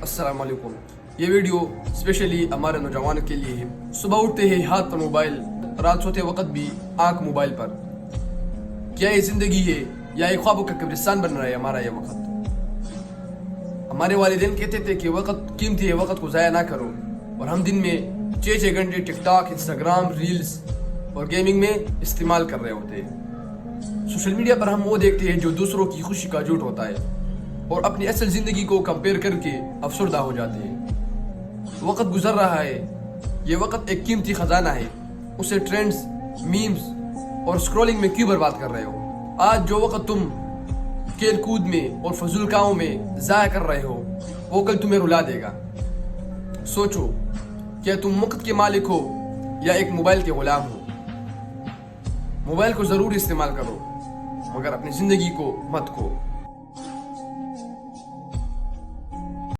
अस्सलाम वालेकुम। ये वीडियो स्पेशली हमारे नौजवानों के लिए है। सुबह उठते ही हाथ पर मोबाइल, रात सोते वक्त भी आंख मोबाइल पर। क्या ये जिंदगी है या एक ख्वाबों का कब्रिस्तान बन रहा है हमारा ये वक्त? हमारे वालिदैन कहते थे कि वक्त कीमती है, वक्त को ज़ाया ना करो, और हम दिन में 6-6 घंटे टिकटॉक, इंस्टाग्राम, रील्स और गेमिंग में इस्तेमाल कर रहे होते हैं। सोशल मीडिया पर हम वो देखते हैं जो दूसरों की खुशी का झूठ होता है और अपनी असल जिंदगी को कंपेयर करके अफसरदा हो जाते हैं। वक्त गुजर रहा है, ये वक्त एक कीमती खजाना है, उसे ट्रेंड्स, मीम्स और स्क्रॉलिंग में क्यों बर्बाद कर रहे हो? आज जो वक्त तुम खेल कूद में और फजूल कामों में ज़ाया कर रहे हो, वो कल तुम्हें रुला देगा। सोचो, क्या तुम वक्त के मालिक हो या एक मोबाइल के गुलाम हो? मोबाइल को ज़रूर इस्तेमाल करो, मगर अपनी ज़िंदगी को मत खो।